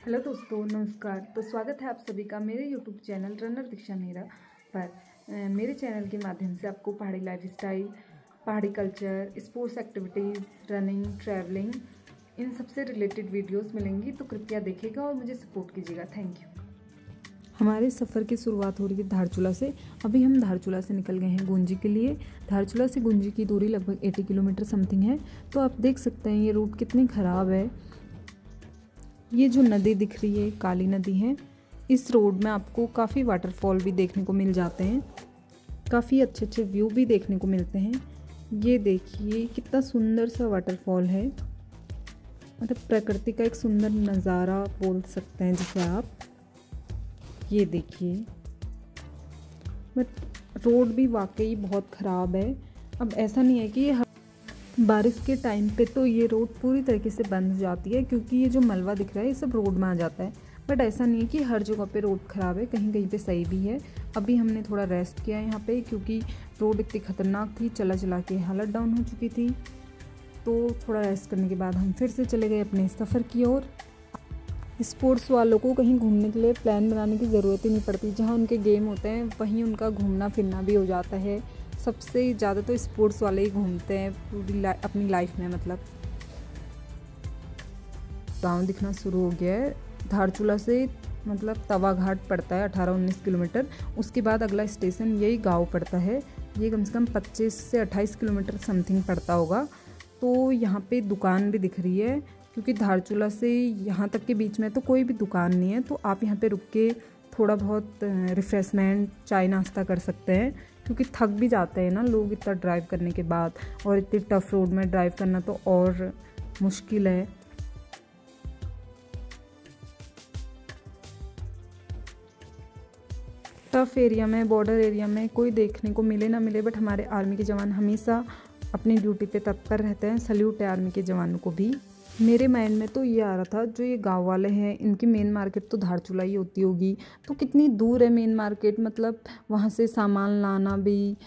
Hello दोस्तों, नमस्कार। तो स्वागत है आप सभी का मेरे यूट्यूब चैनल रनर दीक्षा मेरा पर। मेरे चैनल के माध्यम से आपको पहाड़ी लाइफस्टाइल, पहाड़ी culture, sports activities, running, travelling, इन सबसे रिलेटेड वीडियोस मिलेंगी। तो कृपया देखिएगा और मुझे सपोर्ट कीजिएगा। Thank you. हमारे सफ़र की शुरुआत हो रही है धारचूला से। अभी हम धारचूला से निकल गए हैं गुंजी के लिए। धारचूला से गुंजी की दूरी लगभग 80 किलोमीटर समथिंग है। तो आप देख सकते हैं ये रूट कितनी ख़राब है। ये जो नदी दिख रही है काली नदी है। इस रोड में आपको काफ़ी वाटरफॉल भी देखने को मिल जाते हैं, काफ़ी अच्छे अच्छे व्यू भी देखने को मिलते हैं। ये देखिए कितना सुंदर सा वाटरफॉल है, मतलब प्रकृति का एक सुंदर नज़ारा बोल सकते हैं जिसे आप। ये देखिए, बट रोड भी वाकई बहुत ख़राब है। अब ऐसा नहीं है कि ये बारिश के टाइम पे तो ये रोड पूरी तरीके से बंद हो जाती है, क्योंकि ये जो मलबा दिख रहा है ये सब रोड में आ जाता है। बट ऐसा नहीं है कि हर जगह पे रोड ख़राब है, कहीं कहीं पे सही भी है। अभी हमने थोड़ा रेस्ट किया यहाँ पे, क्योंकि रोड इतनी ख़तरनाक थी, चला चला के हालत डाउन हो चुकी थी। तो थोड़ा रेस्ट करने के बाद हम फिर से चले गए अपने सफ़र की ओर। स्पोर्ट्स वालों को कहीं घूमने के लिए प्लान बनाने की ज़रूरत ही नहीं पड़ती। जहाँ उनके गेम होते हैं वहीं उनका घूमना फिरना भी हो जाता है। सबसे ज़्यादा तो स्पोर्ट्स वाले ही घूमते हैं पूरी अपनी लाइफ में। मतलब गांव दिखना शुरू हो गया है। धारचूला से मतलब तवा घाट पड़ता है 18-19 किलोमीटर। उसके बाद अगला स्टेशन यही गांव पड़ता है। ये कम से कम 25 से 28 किलोमीटर समथिंग पड़ता होगा। तो यहाँ पे दुकान भी दिख रही है, क्योंकि धारचूला से यहाँ तक के बीच में तो कोई भी दुकान नहीं है। तो आप यहाँ पे रुक के थोड़ा बहुत रिफ़्रेशमेंट, चाय नाश्ता कर सकते हैं, क्योंकि थक भी जाते हैं ना लोग इतना ड्राइव करने के बाद। और इतनी टफ़ रोड में ड्राइव करना तो और मुश्किल है। टफ़ एरिया में, बॉर्डर एरिया में कोई देखने को मिले ना मिले, बट हमारे आर्मी के जवान हमेशा अपनी ड्यूटी पे तत्पर रहते हैं। सल्यूट है आर्मी के जवानों को भी। मेरे माइंड में तो ये आ रहा था, जो ये गांव वाले हैं इनकी मेन मार्केट तो धारचूला ही होती होगी। तो कितनी दूर है मेन मार्केट, मतलब वहाँ से सामान लाना भी,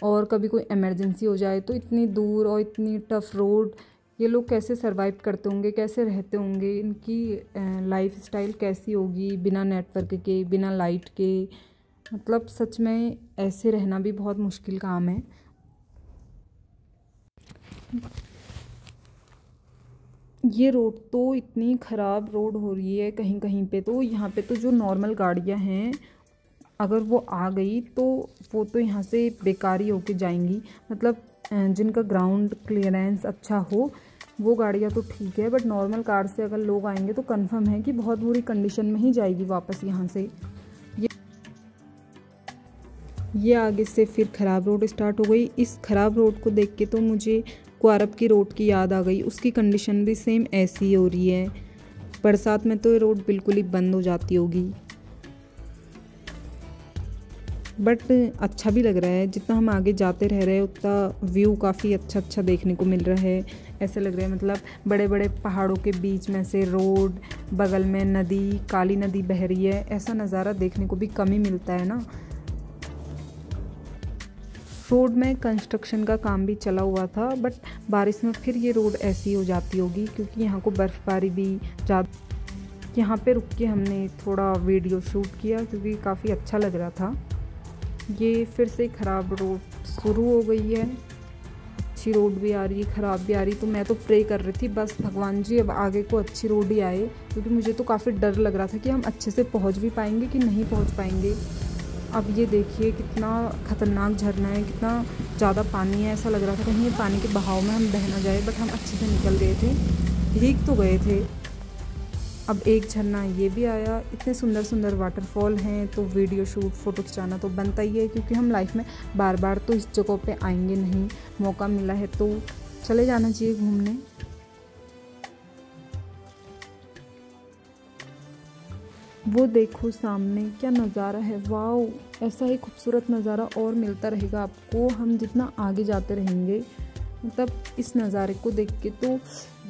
और कभी कोई इमरजेंसी हो जाए तो इतनी दूर और इतनी टफ़ रोड, ये लोग कैसे सरवाइव करते होंगे, कैसे रहते होंगे, इनकी लाइफ स्टाइल कैसी होगी बिना नेटवर्क के, बिना लाइट के। मतलब सच में ऐसे रहना भी बहुत मुश्किल काम है। ये रोड तो इतनी ख़राब रोड हो रही है कहीं कहीं पे। तो यहाँ पे तो जो नॉर्मल गाड़ियाँ हैं, अगर वो आ गई तो वो तो यहाँ से बेकार ही होके जाएंगी। मतलब जिनका ग्राउंड क्लियरेंस अच्छा हो वो गाड़ियाँ तो ठीक है, बट नॉर्मल कार से अगर लोग आएंगे तो कंफर्म है कि बहुत बुरी कंडीशन में ही जाएगी वापस यहाँ से। ये आगे से फिर ख़राब रोड स्टार्ट हो गई। इस ख़राब रोड को देख के तो मुझे क्वारब की रोड की याद आ गई। उसकी कंडीशन भी सेम ऐसी हो रही है। बरसात में तो ये रोड बिल्कुल ही बंद हो जाती होगी। बट अच्छा भी लग रहा है, जितना हम आगे जाते रह रहे हैं उतना व्यू काफ़ी अच्छा देखने को मिल रहा है। ऐसा लग रहा है मतलब बड़े बड़े पहाड़ों के बीच में से रोड, बगल में नदी, काली नदी बह रही है। ऐसा नज़ारा देखने को भी कम ही मिलता है ना। रोड में कंस्ट्रक्शन का काम भी चला हुआ था, बट बारिश में फिर ये रोड ऐसी हो जाती होगी, क्योंकि यहाँ को बर्फ़बारी भी ज़्यादा। यहाँ पे रुक के हमने थोड़ा वीडियो शूट किया, क्योंकि काफ़ी अच्छा लग रहा था। ये फिर से ख़राब रोड शुरू हो गई है। अच्छी रोड भी आ रही है, ख़राब भी आ रही। तो मैं तो प्रे कर रही थी बस भगवान जी अब आगे को अच्छी रोड ही आए, क्योंकि मुझे तो काफ़ी डर लग रहा था कि हम अच्छे से पहुँच भी पाएंगे कि नहीं पहुँच पाएंगे। अब ये देखिए कितना ख़तरनाक झरना है, कितना ज़्यादा पानी है। ऐसा लग रहा था कहीं ये पानी के बहाव में हम बह ना जाए, बट हम अच्छे से निकल गए थे, भीग तो गए थे। अब एक झरना ये भी आया। इतने सुंदर सुंदर वाटरफॉल हैं, तो वीडियो शूट, फ़ोटो खिंचाना तो बनता ही है, क्योंकि हम लाइफ में बार बार तो इस जगह पे आएंगे नहीं। मौका मिला है तो चले जाना चाहिए घूमने। वो देखो सामने क्या नज़ारा है, वाह। ऐसा ही खूबसूरत नज़ारा और मिलता रहेगा आपको हम जितना आगे जाते रहेंगे। मतलब इस नज़ारे को देख के तो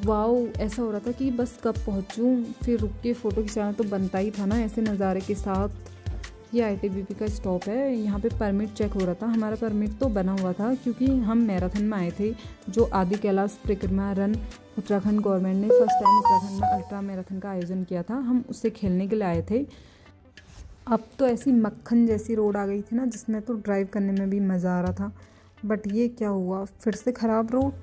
वाह, ऐसा हो रहा था कि बस कब पहुँचूँ। फिर रुक के फ़ोटो खिंचाना तो बनता ही था ना ऐसे नज़ारे के साथ। ये ITBP का स्टॉप है। यहाँ पे परमिट चेक हो रहा था। हमारा परमिट तो बना हुआ था क्योंकि हम मैराथन में आए थे, जो आदि कैलाश परिक्रमा रन उत्तराखंड गवर्नमेंट ने फर्स्ट टाइम उत्तराखंड में अल्ट्रा मैराथन का आयोजन किया था। हम उससे खेलने के लिए आए थे। अब तो ऐसी मक्खन जैसी रोड आ गई थी ना, जिसमें तो ड्राइव करने में भी मज़ा आ रहा था। बट ये क्या हुआ, फिर से ख़राब रोड।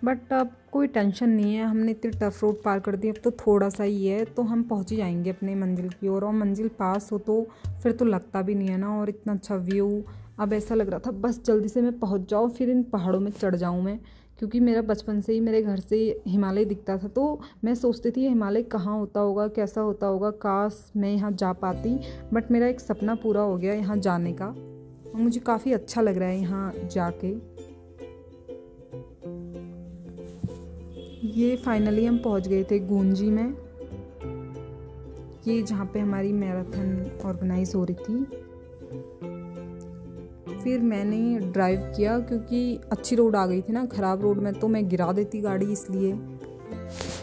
बट अब कोई टेंशन नहीं है, हमने इतनी टफ़ रोड पार कर दी। अब तो थोड़ा सा ही है तो हम पहुंच ही जाएंगे अपने मंजिल की ओर। और मंजिल पास हो तो फिर तो लगता भी नहीं है ना। और इतना अच्छा व्यू, अब ऐसा लग रहा था बस जल्दी से मैं पहुंच जाऊं, फिर इन पहाड़ों में चढ़ जाऊं मैं। क्योंकि मेरा बचपन से ही मेरे घर से हिमालय दिखता था, तो मैं सोचती थी हिमालय कहाँ होता होगा, कैसा होता होगा, काश मैं यहाँ जा पाती। बट मेरा एक सपना पूरा हो गया यहाँ जाने का। मुझे काफ़ी अच्छा लग रहा है यहाँ जाके। ये फाइनली हम पहुँच गए थे गूंजी में, ये जहाँ पे हमारी मैराथन ऑर्गेनाइज हो रही थी। फिर मैंने ड्राइव किया क्योंकि अच्छी रोड आ गई थी ना, ख़राब रोड में तो मैं गिरा देती गाड़ी, इसलिए।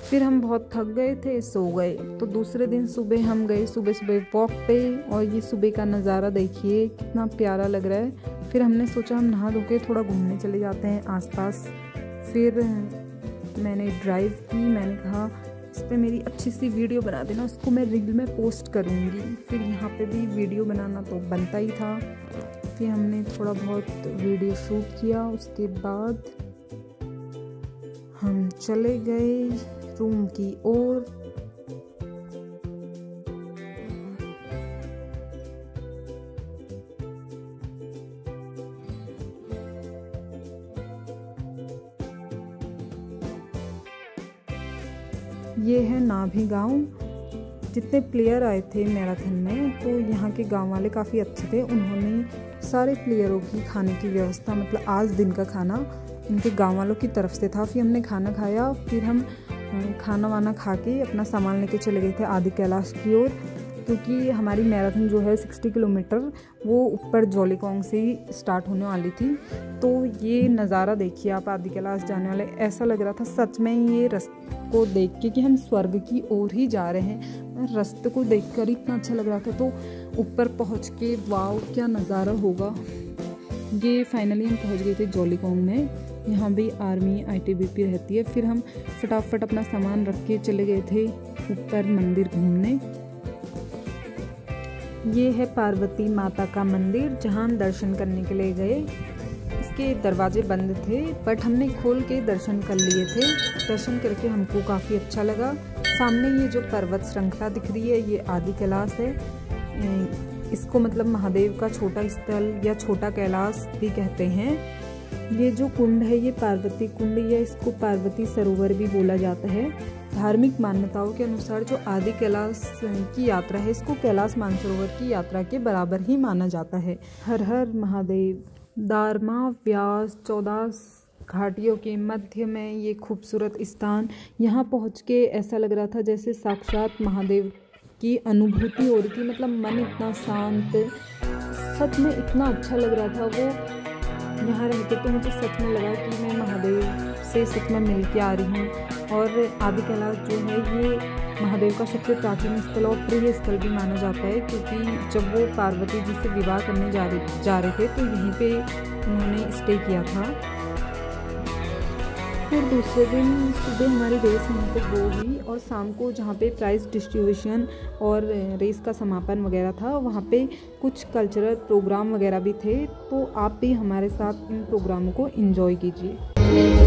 फिर हम बहुत थक गए थे, सो गए। तो दूसरे दिन सुबह हम गए सुबह वॉक पे, और ये सुबह का नज़ारा देखिए कितना प्यारा लग रहा है। फिर हमने सोचा हम नहा धो के थोड़ा घूमने चले जाते हैं आसपास। फिर मैंने ड्राइव की, मैंने कहा इस पर मेरी अच्छी सी वीडियो बना देना, उसको मैं रील में पोस्ट करूँगी। फिर यहाँ पे भी वीडियो बनाना तो बनता ही था। फिर हमने थोड़ा बहुत वीडियो शूट किया। उसके बाद हम चले गए रूम की ओर। ये है नाभी गांव। जितने प्लेयर आए थे मैराथन में, तो यहाँ के गांव वाले काफ़ी अच्छे थे। उन्होंने सारे प्लेयरों की खाने की व्यवस्था, मतलब आज दिन का खाना उनके गांव वालों की तरफ से था। फिर हमने खाना खाया। फिर हम खाना वाना खा के अपना सामान लेके चले गए थे आदि कैलाश की ओर, क्योंकि हमारी मैराथन जो है 60 किलोमीटर वो ऊपर जौलीकोंग से ही स्टार्ट होने वाली थी। तो ये नज़ारा देखिए आप, आदि कैलाश जाने वाले, ऐसा लग रहा था सच में ये रास्ते को देख के कि हम स्वर्ग की ओर ही जा रहे हैं। रास्ते को देखकर इतना अच्छा लग रहा था। तो ऊपर पहुंच के वाव क्या नज़ारा होगा। ये फाइनली हम पहुंच गए थे जौलीकोंग में। यहाँ भी आर्मी ITBP रहती है। फिर हम फटाफट अपना सामान रख के चले गए थे ऊपर मंदिर घूमने। ये है पार्वती माता का मंदिर, जहाँ हम दर्शन करने के लिए गए। इसके दरवाजे बंद थे, बट हमने खोल के दर्शन कर लिए थे। दर्शन करके हमको काफ़ी अच्छा लगा। सामने ये जो पर्वत श्रृंखला दिख रही है, ये आदि कैलाश है। इसको मतलब महादेव का छोटा स्थल या छोटा कैलाश भी कहते हैं। ये जो कुंड है ये पार्वती कुंड, या इसको पार्वती सरोवर भी बोला जाता है। धार्मिक मान्यताओं के अनुसार जो आदि कैलाश की यात्रा है, इसको कैलाश मानसरोवर की यात्रा के बराबर ही माना जाता है। हर हर महादेव। दारमा व्यास 14 घाटियों के मध्य में ये खूबसूरत स्थान, यहाँ पहुँच के ऐसा लग रहा था जैसे साक्षात महादेव की अनुभूति हो रही थी। मतलब मन इतना शांत, सच में इतना अच्छा लग रहा था वो। यहाँ रहते तो मुझे सच में लगा कि मैं महादेव से सच में मिल के आ रही हूँ। और आदि कैलाश जो है ये महादेव का सबसे प्राचीन स्थल और प्रिय स्थल भी माना जाता है, क्योंकि जब वो पार्वती जी से विवाह करने जा रहे थे तो यहीं पे उन्होंने स्टे किया था। फिर दूसरे दिन सुबह हमारी रेस यहाँ से गो हुई, और शाम को जहाँ पे प्राइज़ डिस्ट्रीब्यूशन और रेस का समापन वगैरह था, वहाँ पे कुछ कल्चरल प्रोग्राम वगैरह भी थे। तो आप भी हमारे साथ इन प्रोग्रामों को एंजॉय कीजिए।